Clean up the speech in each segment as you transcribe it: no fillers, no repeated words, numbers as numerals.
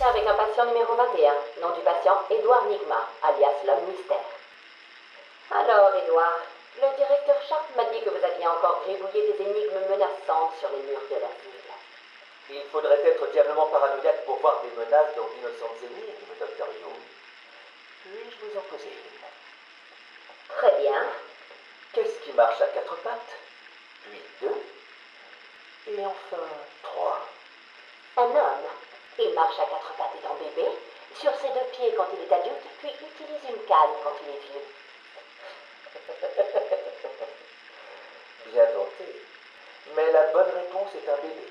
entretien avec un patient numéro 21, nom du patient Edouard Nigma, alias l'homme mystère. Alors, Edouard, le directeur Sharp m'a dit que vous aviez encore gribouillé des énigmes menaçantes sur les murs de l'asile. Il faudrait être diablement paranoïaque pour voir des menaces dans d'innocentes énigmes, Dr. Young. Puis-je vous en poser une? Très bien. Qu'est-ce qui marche à quatre pattes? Puis deux. Et enfin trois. Un homme. Il marche à quatre pattes étant bébé, sur ses deux pieds quand il est adulte, puis utilise une canne quand il est vieux. Bien tenté. Mais la bonne réponse est un bébé.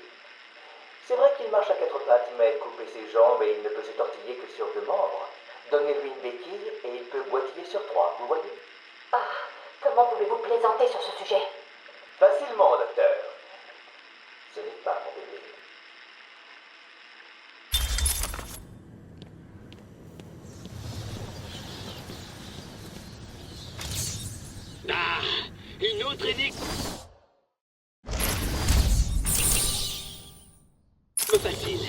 C'est vrai qu'il marche à quatre pattes, mais couper ses jambes et il ne peut se tortiller que sur deux membres. Donnez-lui une béquille et il peut boitiller sur trois, vous voyez? Ah, comment pouvez-vous plaisanter sur ce sujet? Facilement, docteur. Ce n'est pas mon bébé. Ah, une autre énigme. Facile.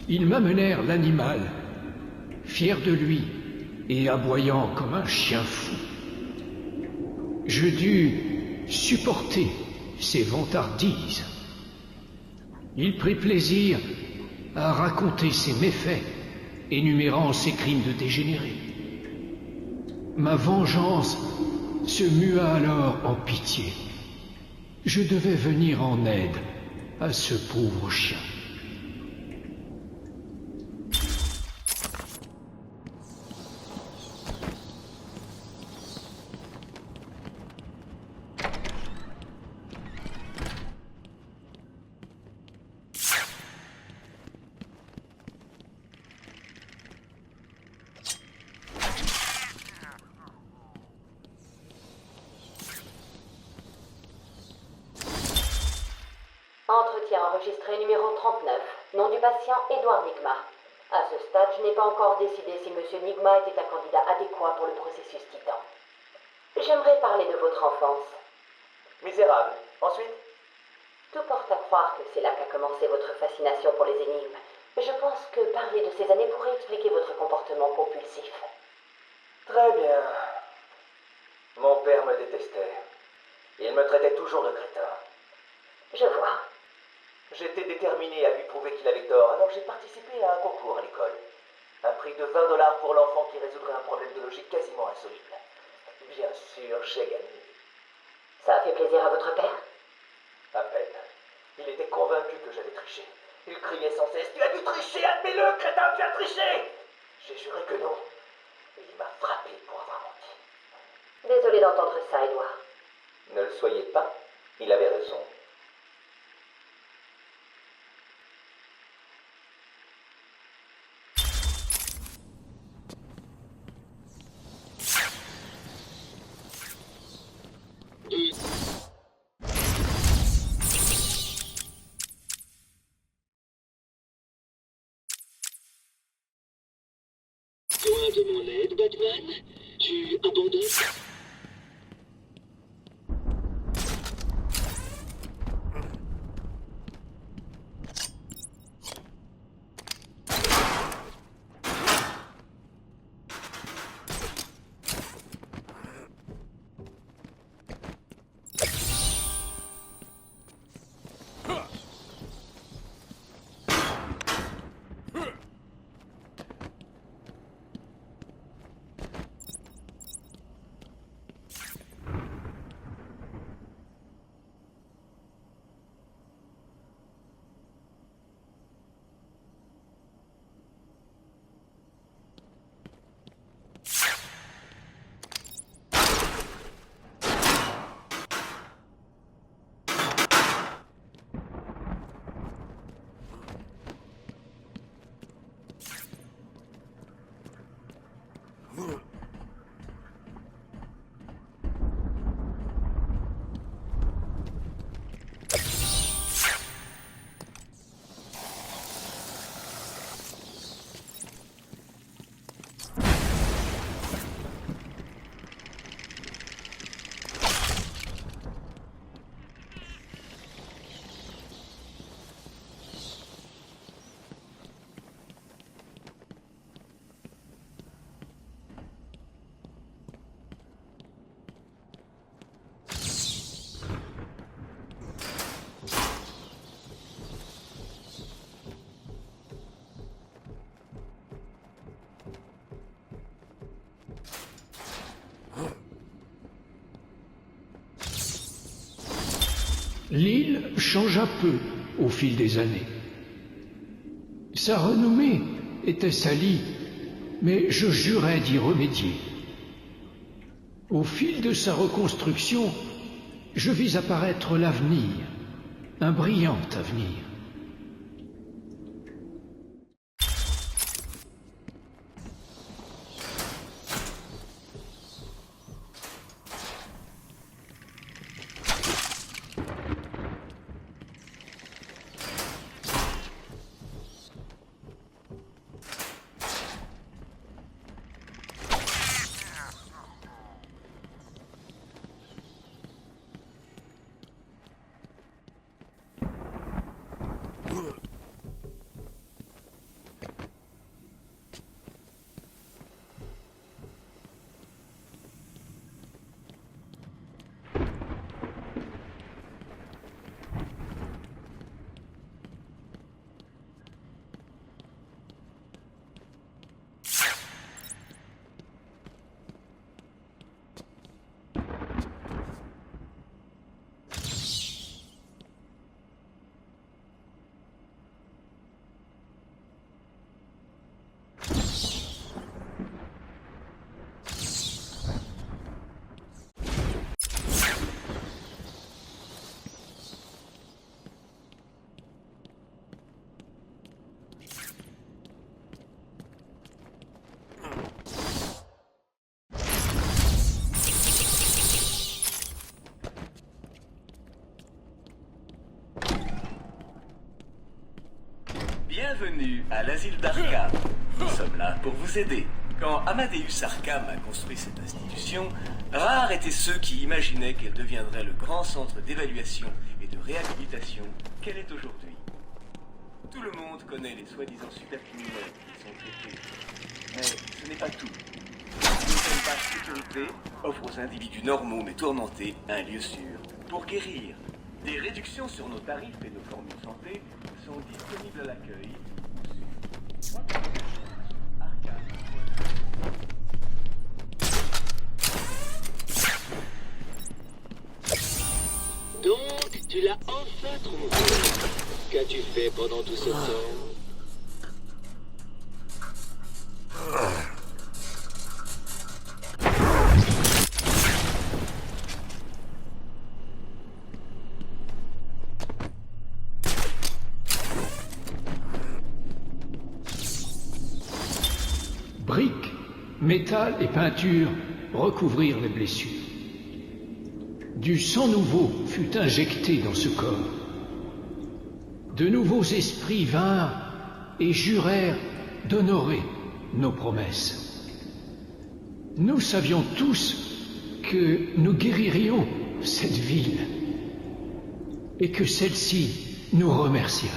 Ils m'amenèrent l'animal, fier de lui et aboyant comme un chien fou. Je dus supporter ses vantardises. Il prit plaisir à raconter ses méfaits, énumérant ses crimes de dégénéré. Ma vengeance se mua alors en pitié. Je devais venir en aide à ce pauvre chien. Entretien enregistré numéro 39, nom du patient Edouard Nigma. À ce stade, je n'ai pas encore décidé si M. Nigma était un candidat adéquat pour le processus Titan. J'aimerais parler de votre enfance. Misérable. Ensuite? Tout porte à croire que c'est là qu'a commencé votre fascination pour les énigmes. Je pense que parler de ces années pourrait expliquer votre comportement compulsif. Très bien. Mon père me détestait. Il me traitait toujours de crétin. Je vois. J'étais déterminé à lui prouver qu'il avait tort, alors j'ai participé à un concours à l'école. Un prix de 20 dollars pour l'enfant qui résoudrait un problème de logique quasiment insoluble. Bien sûr, j'ai gagné. Ça a fait plaisir à votre père? À peine. Il était convaincu que j'avais triché. Il criait sans cesse: Tu as dû tricher, admets-le, crétin, tu as triché! J'ai juré que non. Et il m'a frappé pour avoir menti. Désolé d'entendre ça, Edouard. Ne le soyez pas, il avait raison. Loin de mon aide, Batman? Tu abandonnes? l'île changea peu au fil des années. Sa renommée était salie, mais je jurais d'y remédier. Au fil de sa reconstruction, je vis apparaître l'avenir, un brillant avenir. Bienvenue à l'asile d'Arkham. Nous sommes là pour vous aider. Quand Amadeus Arkham a construit cette institution, rares étaient ceux qui imaginaient qu'elle deviendrait le grand centre d'évaluation et de réhabilitation qu'elle est aujourd'hui. Tout le monde connaît les soi-disant supercriminels qui sont traités. Mais ce n'est pas tout. Une base sécurité offre aux individus normaux mais tourmentés un lieu sûr pour guérir. Des réductions sur nos tarifs et nos formules santé sont disponibles à l'accueil. Donc, tu l'as enfin trouvé. Qu'as-tu fait pendant tout ce temps? Briques, métal et peinture recouvrirent les blessures. Du sang nouveau fut injecté dans ce corps. De nouveaux esprits vinrent et jurèrent d'honorer nos promesses. Nous savions tous que nous guéririons cette ville et que celle-ci nous remercierait.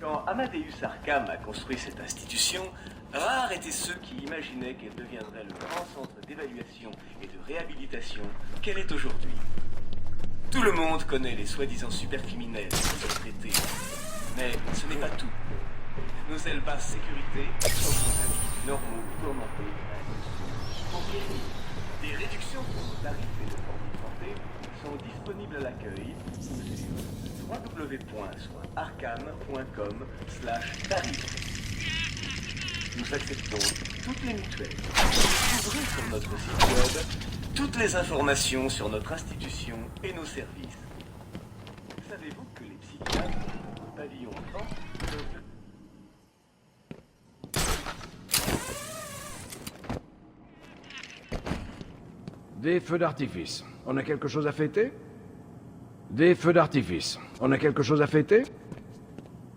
Quand Amadeus Arkham a construit cette institution, rares étaient ceux qui imaginaient qu'elle deviendrait le grand centre d'évaluation et de réhabilitation qu'elle est aujourd'hui. Tout le monde connaît les soi-disant supercriminels qui sont traités. Mais ce n'est pas tout. Nos ailes basse sécurité offrent aux individus normaux et tourmentés pour guérir. Des réductions pour nos tarifs et de formules santé sont disponibles à l'accueil sur www.arkham.com/tarif. Nous acceptons toutes les mutuelles. Découvrez sur notre site web toutes les informations sur notre institution et nos services. Savez-vous que les psychiatres au pavillon enfant peuvent... Des feux d'artifice. On a quelque chose à fêter? Des feux d'artifice. On a quelque chose à fêter?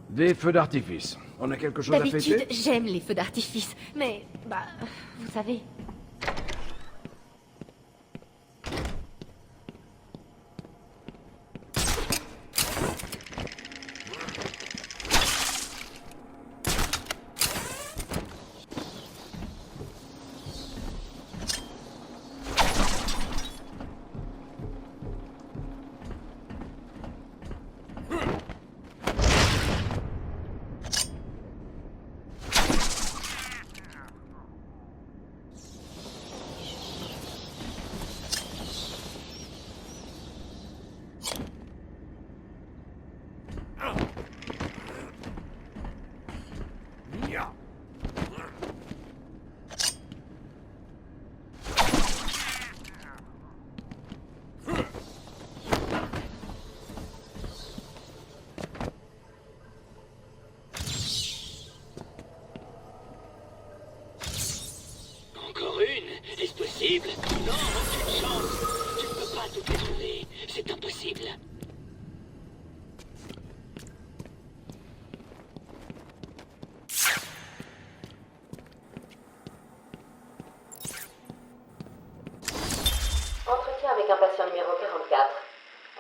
Des feux d'artifice. On a quelque chose à fêter? D'habitude, j'aime les feux d'artifice, mais, vous savez...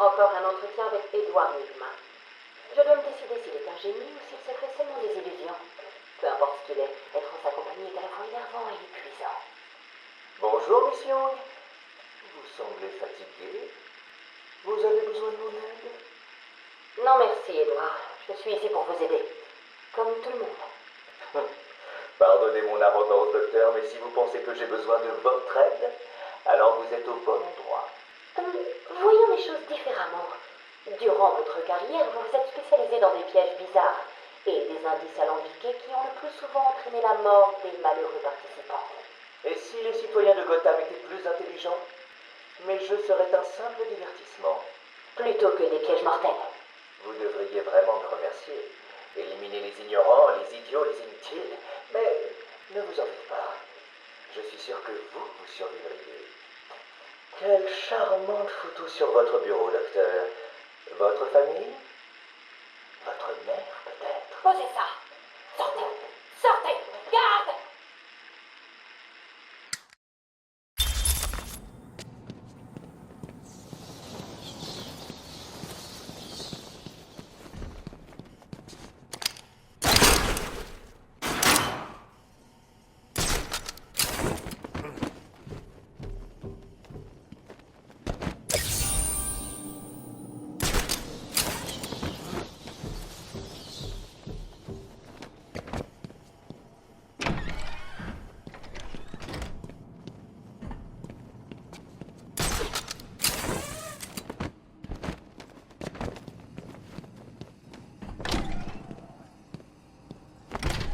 encore un entretien avec Edward Nygma. Je dois me décider s'il est un génie ou s'il se fait seulement des illusions. Peu importe ce qu'il est, être en sa compagnie est à la fois énervant et épuisant. Bonjour, Miss Young. Vous semblez fatigué. Vous avez besoin de mon aide? Non merci, Edward. Je suis ici pour vous aider. Comme tout le monde. Pardonnez mon arrogance, docteur, mais si vous pensez que j'ai besoin de votre aide, alors vous êtes au bon endroit. Voyons les choses différemment. Durant votre carrière, vous vous êtes spécialisé dans des pièges bizarres et des indices alambiqués qui ont le plus souvent entraîné la mort des malheureux participants. Et si les citoyens de Gotham étaient plus intelligents? Mes jeux seraient un simple divertissement. Plutôt que des pièges mortels. Vous devriez vraiment me remercier. Éliminer les ignorants, les idiots, les inutiles. Mais ne vous en faites pas. Je suis sûr que vous survivriez. Quelle charmante photo sur votre bureau, docteur. Votre famille? Votre mère, peut-être? Posez ça. Sortez. Sortez. Garde.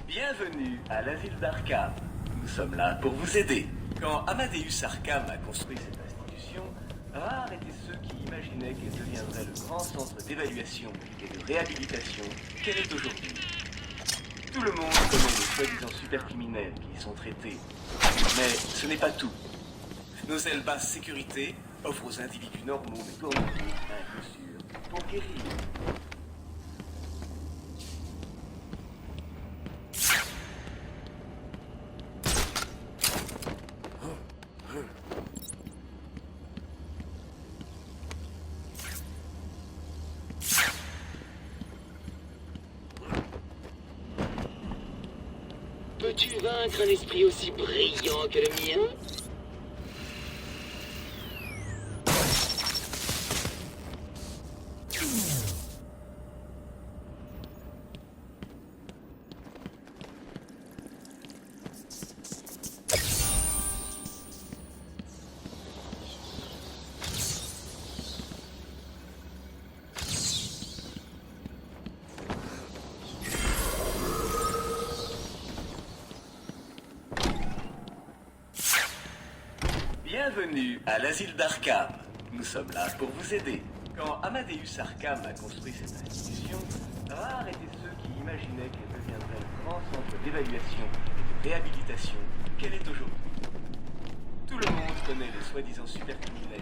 Bienvenue à la ville d'Arkham. Nous sommes là pour vous aider. Quand Amadeus Arkham a construit cette institution, rares étaient ceux qui imaginaient qu'elle deviendrait le grand centre d'évaluation et de réhabilitation qu'elle est aujourd'hui. Tout le monde connaît les soi-disant supercriminels qui y sont traités. Mais ce n'est pas tout. Nos ailes basse sécurité offrent aux individus normaux mais tourmentés un lieu sûr pour guérir. Peux-tu vaincre un esprit aussi brillant que le mien? Bienvenue à l'asile d'Arkham. Nous sommes là pour vous aider. Quand Amadeus Arkham a construit cette institution, rares étaient ceux qui imaginaient qu'elle deviendrait le grand centre d'évaluation et de réhabilitation qu'elle est aujourd'hui. Tout le monde connaît les soi-disant supercriminels.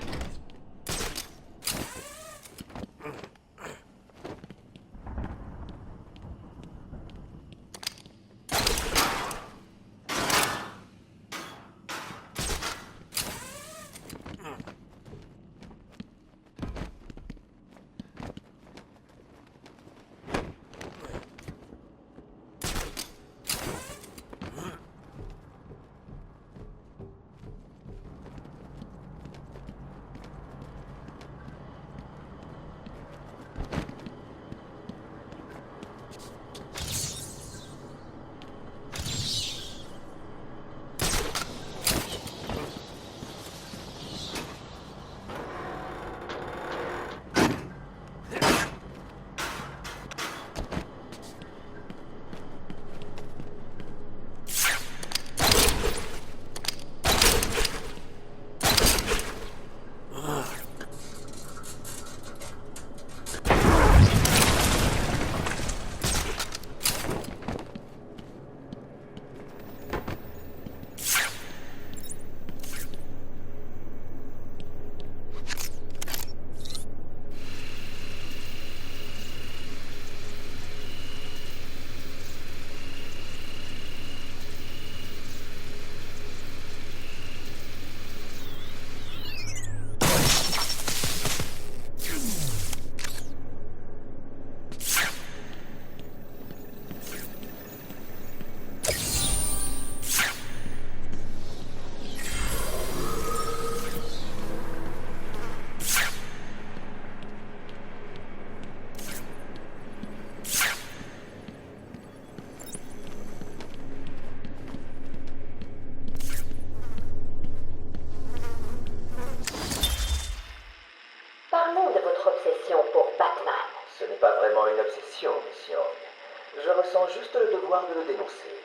de le dénoncer.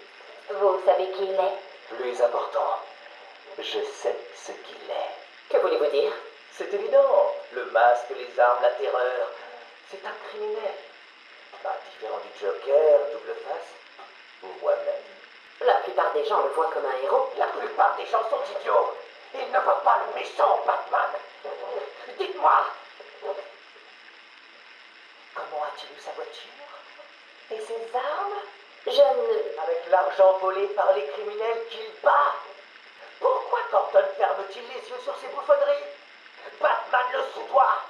Vous savez qui il est? Plus important, je sais ce qu'il est. Que voulez-vous dire? C'est évident. Le masque, les armes, la terreur. C'est un criminel. Pas différent du Joker, double face, ou moi-même. La plupart des gens le voient comme un héros. La plupart des gens sont idiots. Ils ne voient pas le méchant Batman. Dites-moi, comment a-t-il eu sa voiture? Et ses armes? Je ne... Avec l'argent volé par les criminels qu'il bat. Pourquoi Gordon ferme-t-il les yeux sur ces bouffonneries? Batman le soudoie.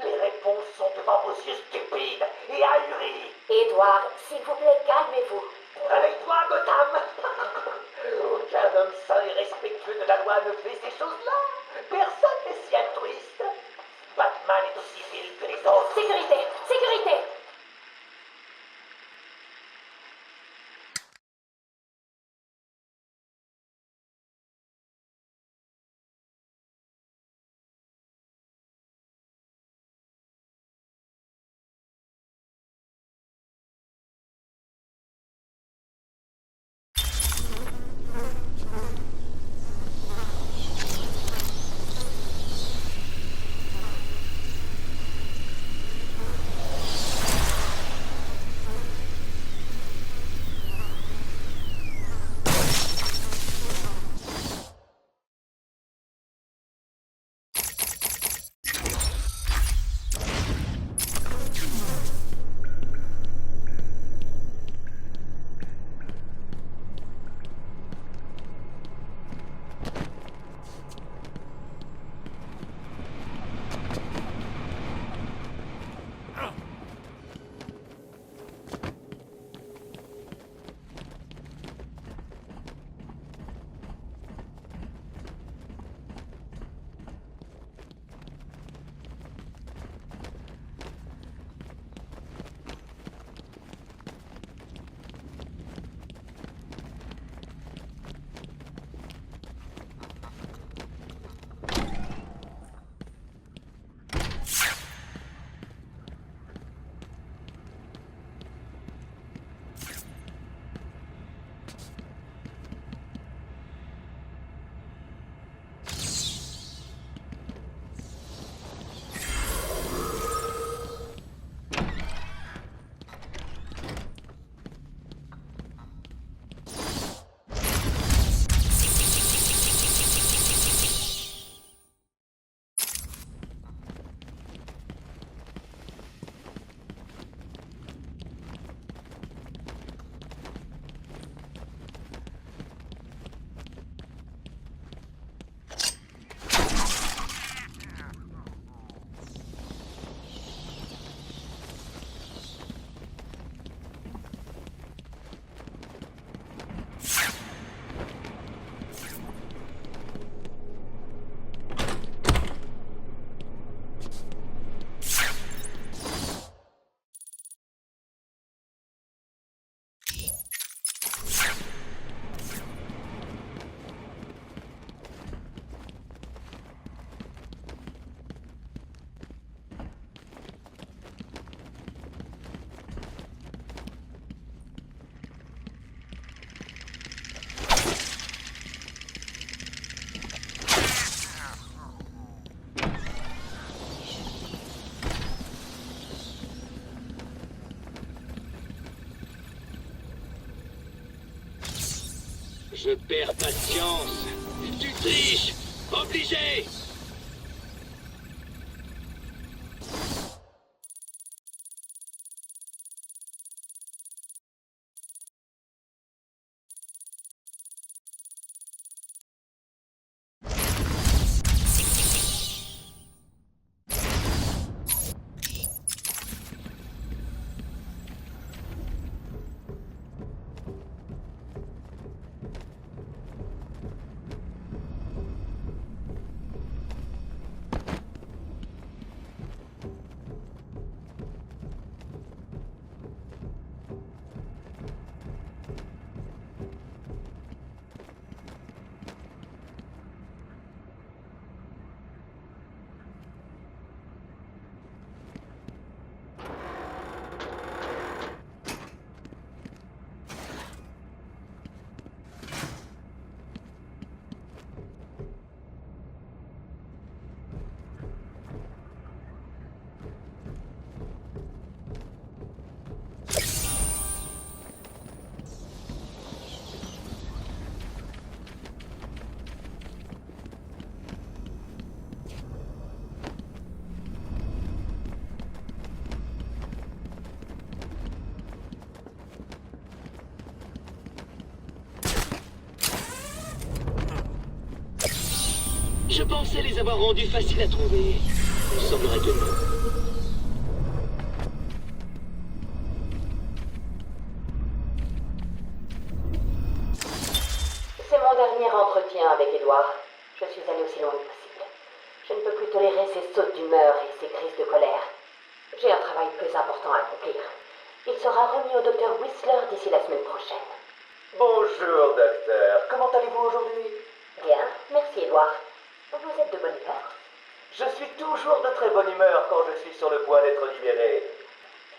Les réponses sont devant vos yeux stupides et ahuris. Edward, s'il vous plaît, calmez-vous. Réveille-toi, Gotham. Aucun homme sain et respectueux de la loi ne fait ces choses-là. Personne n'est si altruiste. Batman est aussi vil que les autres. Sécurité! Sécurité! Je perds patience. Tu triches. Obligé. Je pensais les avoir rendus faciles à trouver. Il semblerait que non. C'est mon dernier entretien avec Edouard. Je suis allé aussi loin que possible. Je ne peux plus tolérer ces sautes d'humeur et ces crises de colère. J'ai un travail plus important à accomplir. Il sera remis au docteur Whistler d'ici la semaine prochaine. Bonjour, docteur. Comment allez-vous aujourd'hui? Bien, merci Edouard. Vous êtes de bonne humeur? Je suis toujours de très bonne humeur quand je suis sur le point d'être libéré.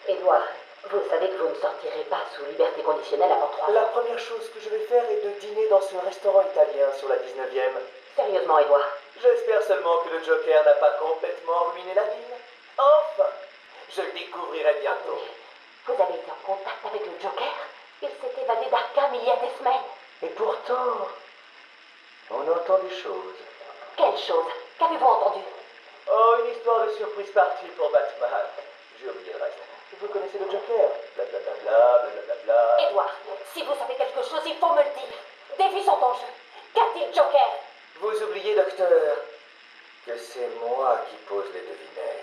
Edouard, vous savez que vous ne sortirez pas sous liberté conditionnelle avant 3 La ans. première chose que je vais faire est de dîner dans ce restaurant italien sur la 19e. Sérieusement, Edouard. J'espère seulement que le Joker n'a pas complètement ruiné la ville. Enfin, je le découvrirai bientôt. Vous avez été en contact avec le Joker? Il s'est évadé d'Arkham il y a des semaines. Et pourtant, on entend des choses. Quelle chose? Qu'avez-vous entendu? Oh, une histoire de surprise partie pour Batman. J'ai oublié le reste. Vous connaissez le Joker? Blablabla, blablabla. Edouard, si vous savez quelque chose, il faut me le dire. Des vies sont en jeu. Qu'a-t-il Joker? Vous oubliez, docteur, que c'est moi qui pose les devinettes.